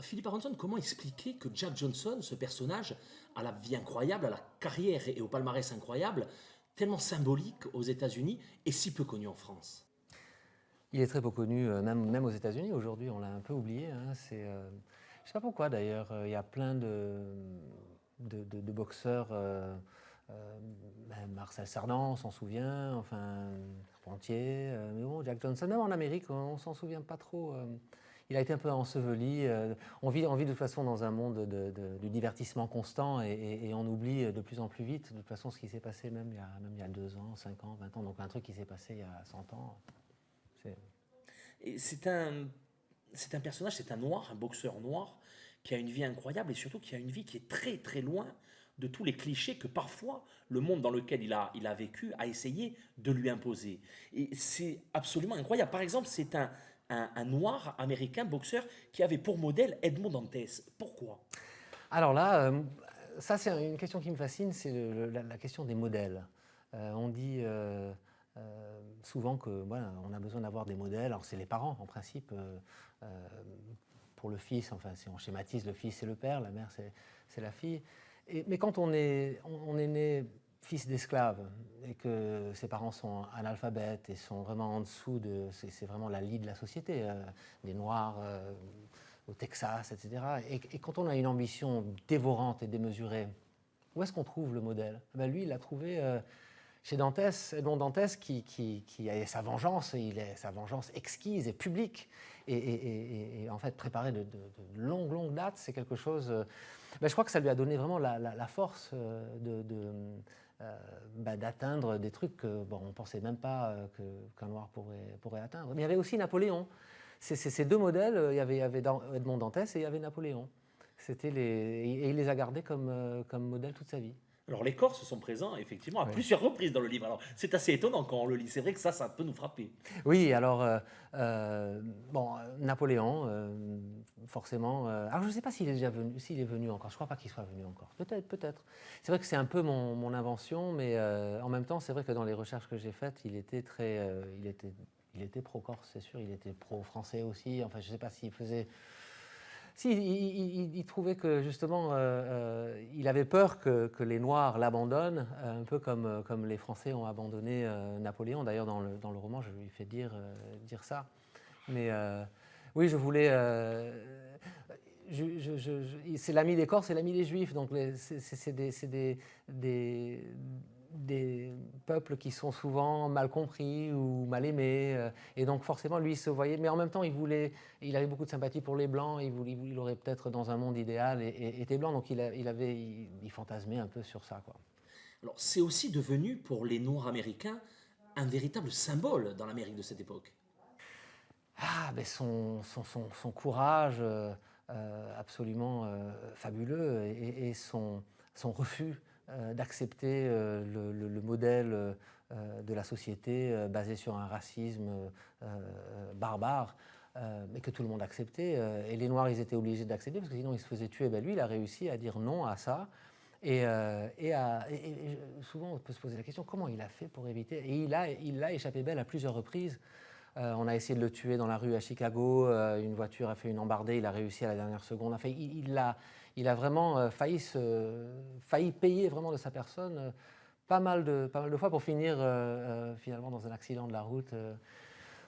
Philippe Aronson, comment expliquer que Jack Johnson, ce personnage, a la vie incroyable, a la carrière et au palmarès incroyable, tellement symbolique aux États-Unis et si peu connu en France? Il est très peu connu, même aux États-Unis aujourd'hui, on l'a un peu oublié, hein. Je ne sais pas pourquoi d'ailleurs, il y a plein de boxeurs, Marcel Cerdan, on s'en souvient, enfin, Carpentier, mais bon, Jack Johnson, même en Amérique, on ne s'en souvient pas trop. Il a été un peu enseveli. On vit de toute façon dans un monde de divertissement constant et on oublie de plus en plus vite, de toute façon, ce qui s'est passé même il y a 2 ans, 5 ans, 20 ans, donc un truc qui s'est passé il y a 100 ans. C'est... Et c'est un personnage, c'est un noir, un boxeur noir, qui a une vie incroyable et surtout qui a une vie qui est très très loin de tous les clichés que parfois le monde dans lequel il a vécu a essayé de lui imposer. Et c'est absolument incroyable. Par exemple, c'est un noir américain boxeur qui avait pour modèle Edmond Dantès. Pourquoi? Alors là, ça c'est une question qui me fascine, c'est la question des modèles. On dit souvent que voilà, on a besoin d'avoir des modèles. Alors c'est les parents en principe. Pour le fils, enfin si on schématise, le fils c'est le père, la mère c'est la fille. Mais quand on est né fils d'esclaves et que ses parents sont analphabètes et sont vraiment en dessous c'est vraiment la lie de la société, des noirs au Texas, etc. Et quand on a une ambition dévorante et démesurée, où est-ce qu'on trouve le modèle? Ben lui, il l'a trouvé chez Dantès, Edmond Dantès, qui a sa vengeance, sa vengeance exquise et publique, et en fait préparée de longue date. C'est quelque chose. Ben je crois que ça lui a donné vraiment la force d'atteindre des trucs que bon, on ne pensait même pas qu'un noir pourrait atteindre. Mais il y avait aussi Napoléon. Ces deux modèles, il y avait Edmond Dantès et il y avait Napoléon. Et il les a gardés comme modèle toute sa vie. Alors les Corses sont présents effectivement à Oui. plusieurs reprises dans le livre. Alors c'est assez étonnant quand on le lit. C'est vrai que ça peut nous frapper. Oui, alors, bon, Napoléon, forcément. Alors, je ne sais pas s'il est déjà venu, s'il est venu encore. Je ne crois pas qu'il soit venu encore. Peut-être, peut-être. C'est vrai que c'est un peu mon invention, mais en même temps, c'est vrai que dans les recherches que j'ai faites, il était très. Il était pro-corse, c'est sûr. Il était pro-français aussi. Enfin, je ne sais pas s'il faisait. Si, il trouvait que justement, il avait peur que les Noirs l'abandonnent, un peu comme les Français ont abandonné Napoléon. D'ailleurs, dans le roman, je lui fais dire ça. Mais oui, je voulais. C'est l'ami des Corses, c'est l'ami des Juifs. Donc, c'est des peuples qui sont souvent mal compris ou mal aimés. Et donc, forcément, lui, il se voyait. Mais en même temps, il avait beaucoup de sympathie pour les Blancs. Il aurait peut-être, dans un monde idéal, été blanc. Donc, il fantasmait un peu sur ça, quoi. Alors c'est aussi devenu pour les Noirs américains un véritable symbole dans l'Amérique de cette époque. Ah, ben son courage absolument fabuleux et son refus d'accepter le modèle de la société basé sur un racisme barbare, mais que tout le monde acceptait. Et les Noirs, ils étaient obligés d'accepter parce que sinon ils se faisaient tuer. Ben lui, il a réussi à dire non à ça. Et souvent, on peut se poser la question comment il a fait pour éviter. Et il a échappé belle à plusieurs reprises. On a essayé de le tuer dans la rue à Chicago. Une voiture a fait une embardée. Il a réussi à la dernière seconde. Enfin, il a vraiment failli payer vraiment de sa personne pas mal de fois pour finir finalement dans un accident de la route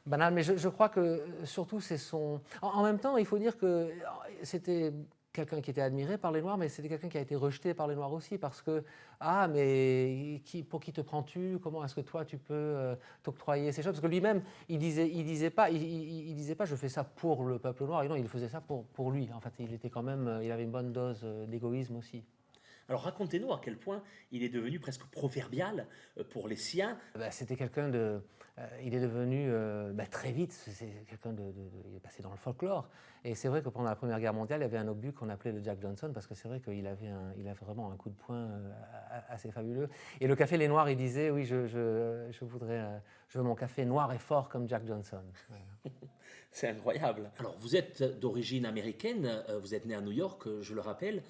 banal. Mais je crois que surtout c'est son. En même temps, il faut dire que c'était quelqu'un qui était admiré par les Noirs, mais c'était quelqu'un qui a été rejeté par les Noirs aussi parce que mais pour qui te prends-tu? Comment est-ce que toi tu peux t'octroyer ces choses? Parce que lui-même il disait pas je fais ça pour le peuple noir. Et non, il faisait ça pour lui. En fait, il avait une bonne dose d'égoïsme aussi. Alors racontez-nous à quel point il est devenu presque proverbial pour les siens. Bah, c'était quelqu'un de. Il est devenu très vite, c'est quelqu'un il est passé dans le folklore. Et c'est vrai que pendant la Première Guerre mondiale, il y avait un obus qu'on appelait le Jack Johnson parce que c'est vrai qu'il avait vraiment un coup de poing assez fabuleux. Et le café Les Noirs, il disait oui, je veux mon café noir et fort comme Jack Johnson. Ouais. C'est incroyable. Alors vous êtes d'origine américaine, vous êtes né à New York, je le rappelle.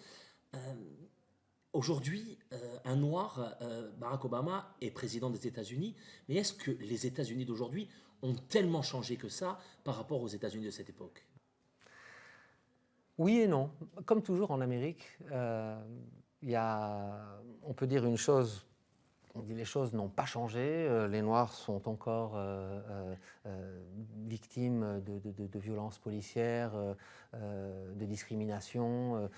Euh, Aujourd'hui, un noir, Barack Obama, est président des États-Unis, mais est-ce que les États-Unis d'aujourd'hui ont tellement changé que ça par rapport aux États-Unis de cette époque? Oui et non. Comme toujours en Amérique, on peut dire une chose. On dit les choses n'ont pas changé, les Noirs sont encore victimes de violences policières, de discrimination.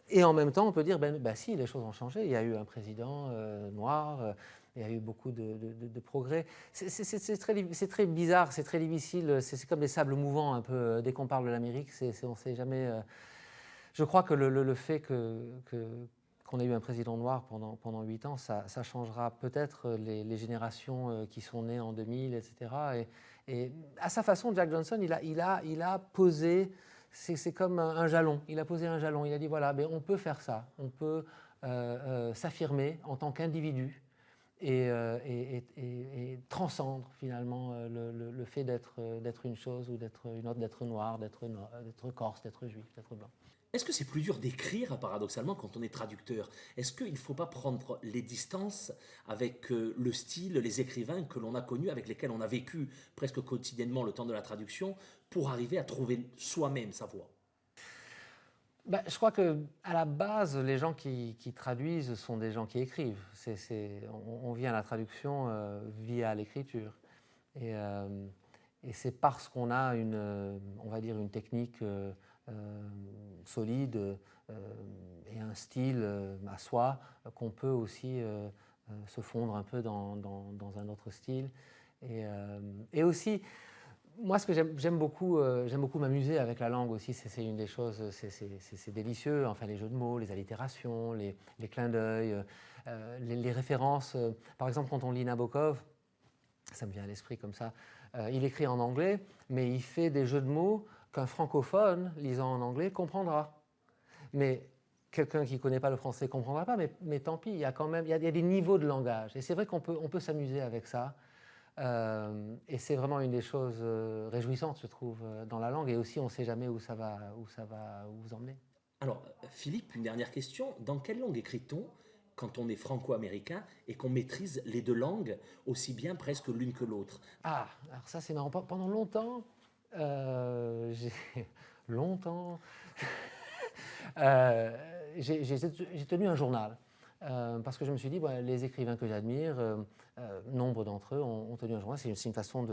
Et en même temps, on peut dire, si, les choses ont changé. Il y a eu un président noir, il y a eu beaucoup de progrès. C'est très bizarre, c'est très difficile, c'est comme des sables mouvants un peu. Dès qu'on parle de l'Amérique, on ne sait jamais... Je crois que le fait qu'on ait eu un président noir pendant 8 ans, ça changera peut-être les générations qui sont nées en 2000, etc. Et à sa façon, Jack Johnson, il a posé, c'est comme un jalon, il a posé un jalon, il a dit voilà, on peut faire ça, on peut s'affirmer en tant qu'individu et transcendre finalement le fait d'être une chose ou d'être une autre, d'être noir, d'être corse, d'être juif, d'être blanc. Est-ce que c'est plus dur d'écrire, paradoxalement, quand on est traducteur? Est-ce qu'il ne faut pas prendre les distances avec le style, les écrivains que l'on a connus, avec lesquels on a vécu presque quotidiennement le temps de la traduction, pour arriver à trouver soi-même sa voix? Je crois qu'à la base, les gens qui traduisent sont des gens qui écrivent. On vient à la traduction via l'écriture. Et, euh, et c'est parce qu'on a on va dire une technique solide et un style à soi qu'on peut aussi se fondre un peu dans un autre style. Et aussi, moi, ce que j'aime beaucoup m'amuser avec la langue aussi. C'est une des choses, c'est délicieux. Enfin, les jeux de mots, les allitérations, les clins d'œil, les références. Par exemple, quand on lit Nabokov, ça me vient à l'esprit comme ça. Il écrit en anglais, mais il fait des jeux de mots qu'un francophone lisant en anglais comprendra. Mais quelqu'un qui ne connaît pas le français ne comprendra pas, mais tant pis, il y a quand même il y a des niveaux de langage. Et c'est vrai qu'on peut s'amuser avec ça. Et c'est vraiment une des choses réjouissantes, je trouve, dans la langue. Et aussi, on ne sait jamais où ça va vous emmener. Alors, Philippe, une dernière question. Dans quelle langue écrit-on quand on est franco-américain et qu'on maîtrise les deux langues aussi bien presque l'une que l'autre? Ah, alors ça, c'est marrant. Pendant longtemps, j'ai longtemps, euh, j'ai tenu un journal. Parce que je me suis dit, les écrivains que j'admire, nombre d'entre eux ont tenu un journal. C'est une façon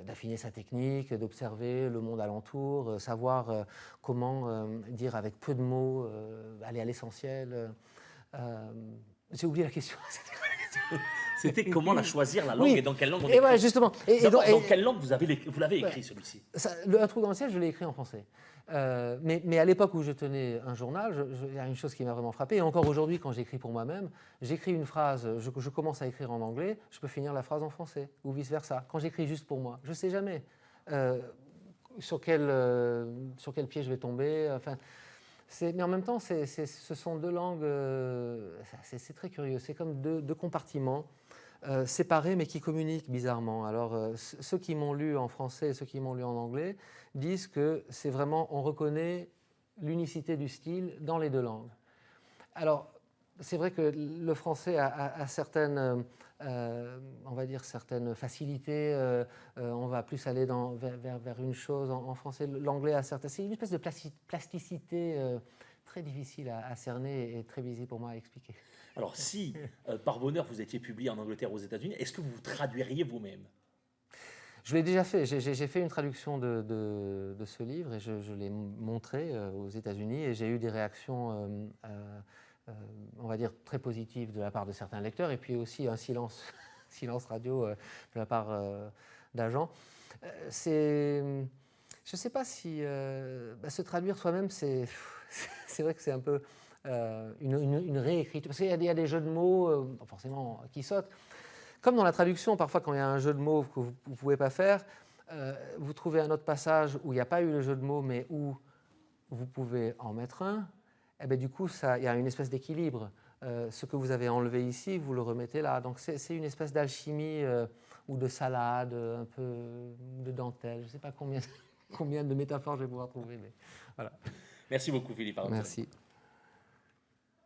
d'affiner sa technique, d'observer le monde alentour, savoir comment dire avec peu de mots, aller à l'essentiel. J'ai oublié la question. C'était comment la choisir, la langue, Oui, et dans quelle langue on et voilà, écrit? justement. D'abord, dans quelle langue vous l'avez Ouais, écrit, celui-ci? Un trou dans le ciel, je l'ai écrit en français. Mais à l'époque où je tenais un journal, il y a une chose qui m'a vraiment frappé. Et encore aujourd'hui, quand j'écris pour moi-même, j'écris une phrase, je commence à écrire en anglais, je peux finir la phrase en français, ou vice-versa. Quand j'écris juste pour moi, je ne sais jamais euh, sur quel pied je vais tomber. Enfin, mais en même temps, ce sont deux langues, c'est très curieux. C'est comme deux compartiments séparés mais qui communiquent bizarrement. Alors ceux qui m'ont lu en français et ceux qui m'ont lu en anglais disent que c'est vraiment, on reconnaît l'unicité du style dans les deux langues. Alors c'est vrai que le français a certaines, on va dire certaines facilités. On va plus aller vers une chose en français. L'anglais a certaines, c'est une espèce de plasticité très difficile à cerner et très visible pour moi à expliquer. Alors, si par bonheur vous étiez publié en Angleterre ou aux États-Unis, est-ce que vous vous traduiriez vous-même? Je l'ai déjà fait. J'ai fait une traduction de ce livre et je l'ai montré aux États-Unis et j'ai eu des réactions, on va dire, très positives de la part de certains lecteurs et puis aussi un silence, silence radio de la part d'agents. Je ne sais pas si se traduire soi-même, c'est vrai que c'est un peu une réécriture. Parce qu'il y a des jeux de mots, forcément, qui sautent. Comme dans la traduction, parfois quand il y a un jeu de mots que vous ne pouvez pas faire, vous trouvez un autre passage où il n'y a pas eu le jeu de mots, mais où vous pouvez en mettre un, et bien du coup, il y a une espèce d'équilibre. Ce que vous avez enlevé ici, vous le remettez là. Donc c'est une espèce d'alchimie ou de salade, un peu de dentelle. Je ne sais pas combien, combien de métaphores je vais pouvoir trouver, mais voilà. Merci beaucoup, Philippe Aronson. Merci.